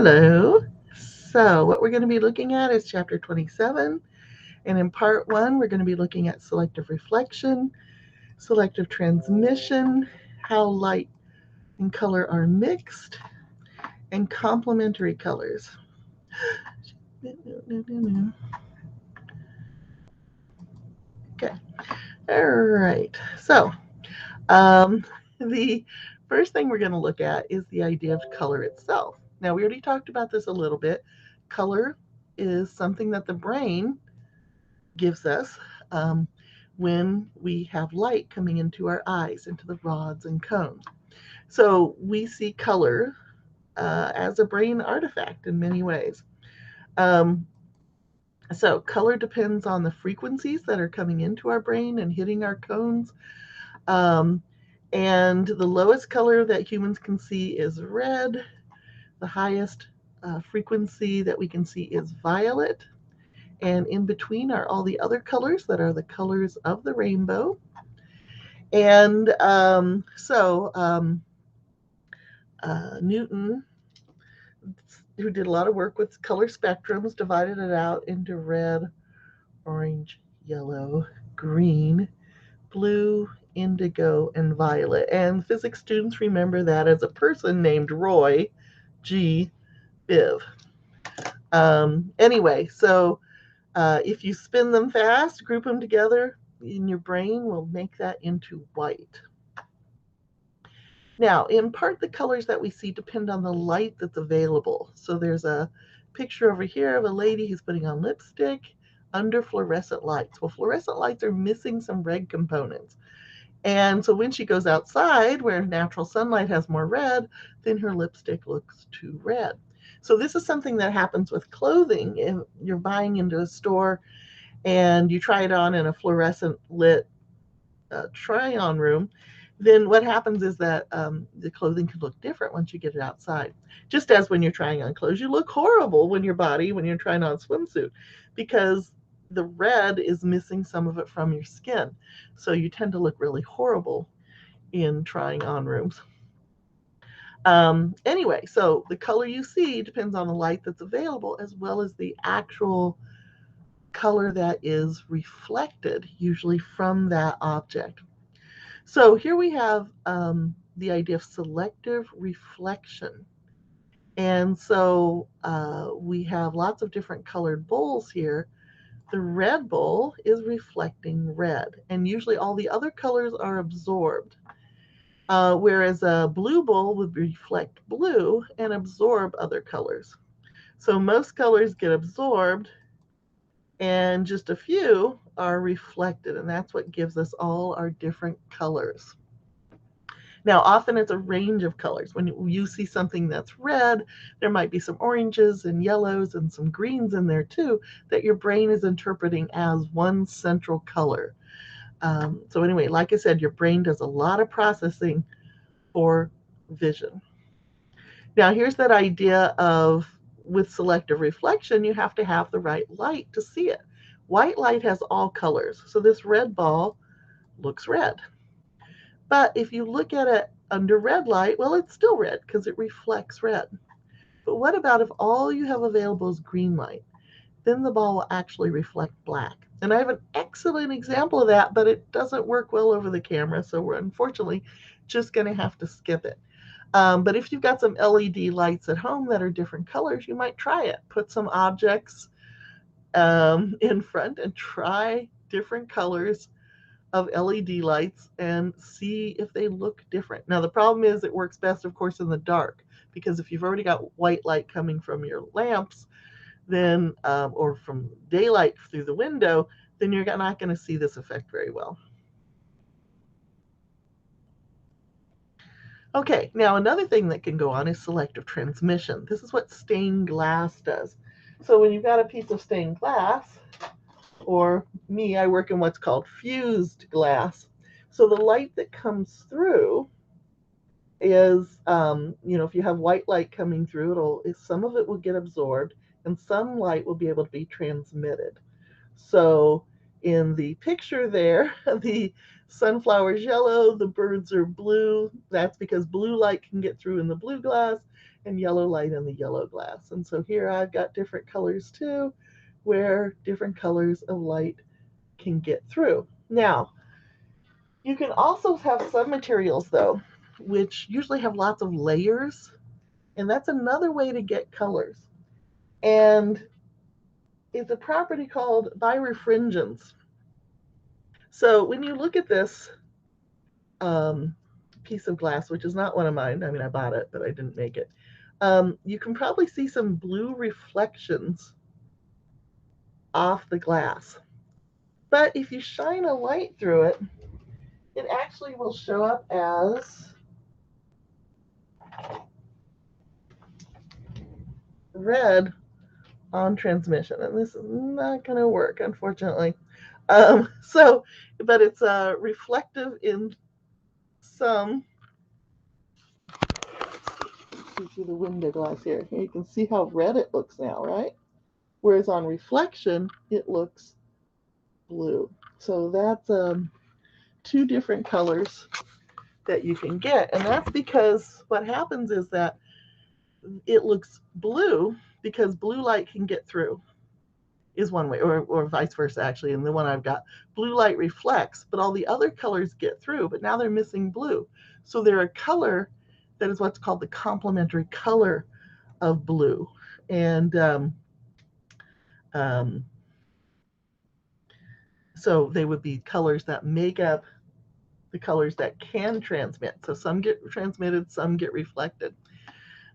Hello. So what we're going to be looking at is chapter 27. And in part 1, we're going to be looking at selective reflection, selective transmission, how light and color are mixed, and complementary colors. Okay. All right. So the first thing we're going to look at is the idea of color itself. Now, we already talked about this a little bit. Color is something that the brain gives us when we have light coming into our eyes, into the rods and cones. So we see color as a brain artifact in many ways. Um, so color depends on the frequencies that are coming into our brain and hitting our cones. Um, and the lowest color that humans can see is red. The highest frequency that we can see is violet. And in between are all the other colors that are the colors of the rainbow. And Newton, who did a lot of work with color spectrums, divided it out into red, orange, yellow, green, blue, indigo, and violet. And physics students remember that as a person named Roy G. Biv. Anyway, so if you spin them fast, group them together in your brain, will make that into white. Now, in part, the colors that we see depend on the light that's available. So there's a picture over here of a lady who's putting on lipstick under fluorescent lights. Well, fluorescent lights are missing some red components. And so when she goes outside where natural sunlight has more red, then her lipstick looks too red. So this is something that happens with clothing. If you're buying into a store and you try it on in a fluorescent lit try-on room, then what happens is that the clothing can look different once you get it outside. Just as when you're trying on clothes, you look horrible when you're trying on a swimsuit because the red is missing some of it from your skin. So you tend to look really horrible in trying on rooms. Anyway, so the color you see depends on the light that's available as well as the actual color that is reflected, usually from that object. So here we have the idea of selective reflection. And so we have lots of different colored bowls here. The red bowl is reflecting red, and usually all the other colors are absorbed. Whereas a blue bowl would reflect blue and absorb other colors. So most colors get absorbed and just a few are reflected, and that's what gives us all our different colors. Now, often it's a range of colors. When you see something that's red, there might be some oranges and yellows and some greens in there too that your brain is interpreting as one central color. So anyway, like I said, your brain does a lot of processing for vision. Now, here's that idea of with selective reflection, you have to have the right light to see it. White light has all colors. So this red ball looks red. But if you look at it under red light, well, it's still red because it reflects red. But what about if all you have available is green light? Then the ball will actually reflect black. And I have an excellent example of that, but it doesn't work well over the camera, so we're unfortunately just going to have to skip it. But if you've got some LED lights at home that are different colors, you might try it. Put some objects in front and try different colors of LED lights and see if they look different. Now, the problem is it works best, of course, in the dark, because if you've already got white light coming from your lamps, then or from daylight through the window, then you're not going to see this effect very well. Okay, now another thing that can go on is selective transmission. This is what stained glass does. So when you've got a piece of stained glass, or me, I work in what's called fused glass. So the light that comes through is, if you have white light coming through, some of it will get absorbed and some light will be able to be transmitted. So in the picture there, the sunflower's yellow, the birds are blue. That's because blue light can get through in the blue glass, and yellow light in the yellow glass. And so here I've got different colors too, where different colors of light can get through. Now, you can also have some materials though, which usually have lots of layers, and that's another way to get colors. And it's a property called birefringence. So when you look at this piece of glass, which is not one of mine, I mean, I bought it, but I didn't make it, you can probably see some blue reflections off the glass. But if you shine a light through it, it actually will show up as red on transmission. And this is not going to work, unfortunately. But it's reflective in some. Through the window glass here. You can see how red it looks now, right? Whereas on reflection, it looks blue. So that's two different colors that you can get. And that's because what happens is that it looks blue because blue light can get through, is one way, or vice versa, actually. And the one I've got, blue light reflects, but all the other colors get through, but now they're missing blue. So they're a color that is what's called the complementary color of blue. And so they would be colors that make up the colors that can transmit. So some get transmitted, some get reflected.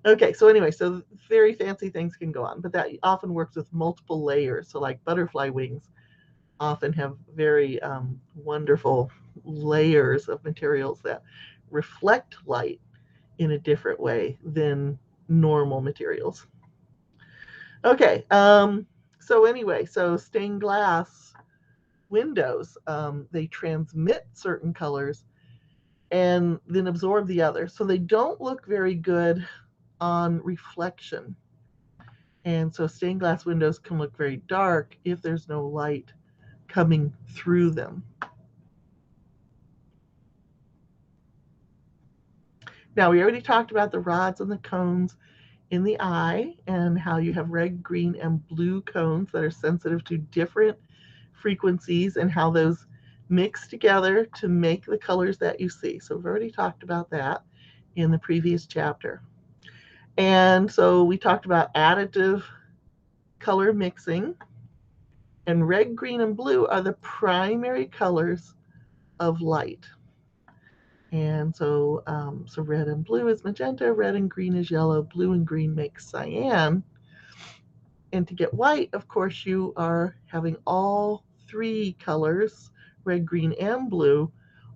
Okay, so anyway, so very fancy things can go on, but that often works with multiple layers. So like butterfly wings often have very wonderful layers of materials that reflect light in a different way than normal materials. Okay, so anyway, so stained glass windows, they transmit certain colors and then absorb the other. So they don't look very good on reflection. And so stained glass windows can look very dark if there's no light coming through them. Now, we already talked about the rods and the cones in the eye and how you have red, green, and blue cones that are sensitive to different frequencies and how those mix together to make the colors that you see. So we've already talked about that in the previous chapter. And so we talked about additive color mixing, and red, green, and blue are the primary colors of light. And so, so red and blue is magenta, red and green is yellow, blue and green make cyan. And to get white, of course, you are having all three colors, red, green, and blue.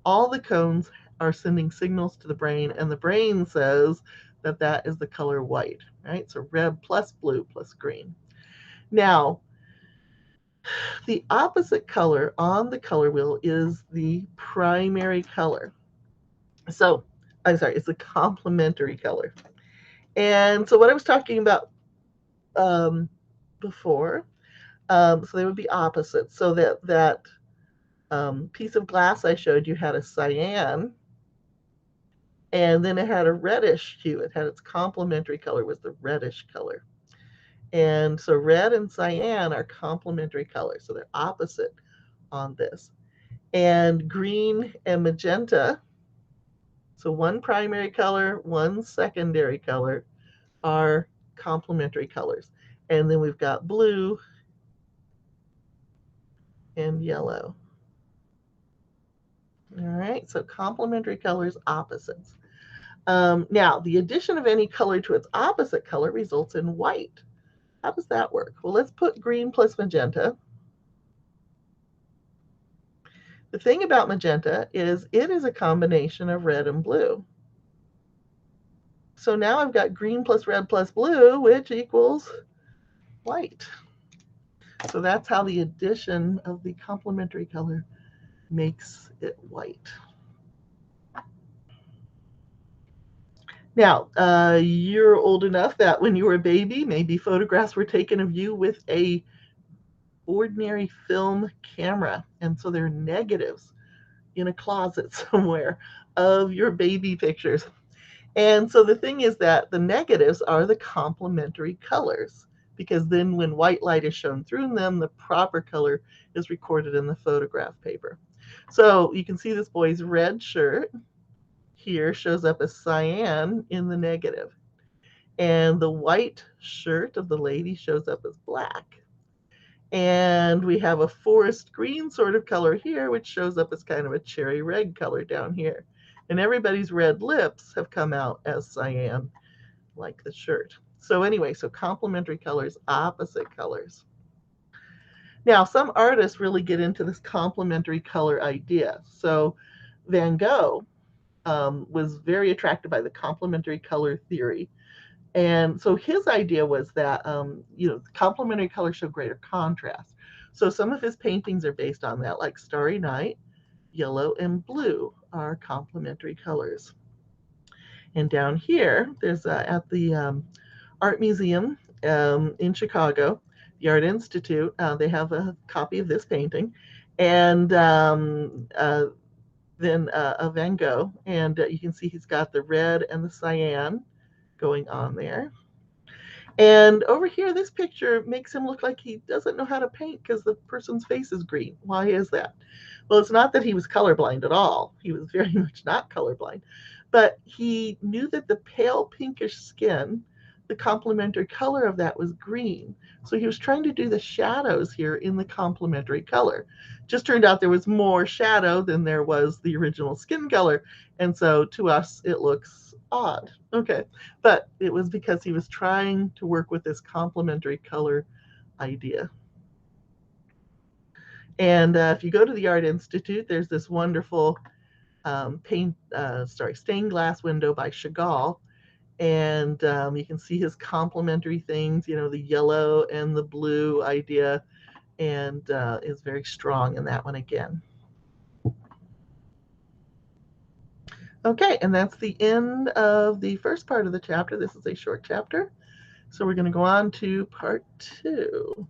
All the cones are sending signals to the brain, and the brain says that that is the color white, right? So red plus blue plus green. Now, the opposite color on the color wheel is the primary color. So, I'm sorry, it's a complementary color. And so what I was talking about before, so they would be opposites. So that piece of glass I showed you had a cyan, and then it had a reddish hue. It had its complementary color was the reddish color. And so red and cyan are complementary colors, so they're opposite on this. And green and magenta, so one primary color, one secondary color, are complementary colors. And then we've got blue and yellow. All right, so complementary colors, opposites. Now, the addition of any color to its opposite color results in white. How does that work? Well, let's put green plus magenta. The thing about magenta is it is a combination of red and blue. So now I've got green plus red plus blue, which equals white. So that's how the addition of the complementary color makes it white. Now, you're old enough that when you were a baby, maybe photographs were taken of you with a ordinary film camera. And so they're negatives in a closet somewhere of your baby pictures. And so the thing is that the negatives are the complementary colors, because then when white light is shown through them, the proper color is recorded in the photograph paper. So you can see this boy's red shirt here shows up as cyan in the negative. And the white shirt of the lady shows up as black. And we have a forest green sort of color here, which shows up as kind of a cherry red color down here. And everybody's red lips have come out as cyan, like the shirt. So anyway, so complementary colors, opposite colors. Now, some artists really get into this complementary color idea. So Van Gogh was very attracted by the complementary color theory. And so his idea was that, complementary colors show greater contrast. So some of his paintings are based on that, like Starry Night, yellow and blue are complementary colors. And down here, there's at the Art Museum in Chicago, the Art Institute, they have a copy of this painting. And then a Van Gogh, and you can see he's got the red and the cyan going on there. And over here, this picture makes him look like he doesn't know how to paint because the person's face is green. Why is that? Well, it's not that he was colorblind at all. He was very much not colorblind, but he knew that the pale pinkish skin, the complementary color of that was green. So he was trying to do the shadows here in the complementary color. Just turned out there was more shadow than there was the original skin color. And so to us, it looks odd. Okay. But it was because he was trying to work with this complementary color idea. And if you go to the Art Institute, there's this wonderful stained glass window by Chagall. And you can see his complementary things, the yellow and the blue idea, and is very strong in that one again. Okay, and that's the end of the first part of the chapter. This is a short chapter. So we're going to go on to part 2.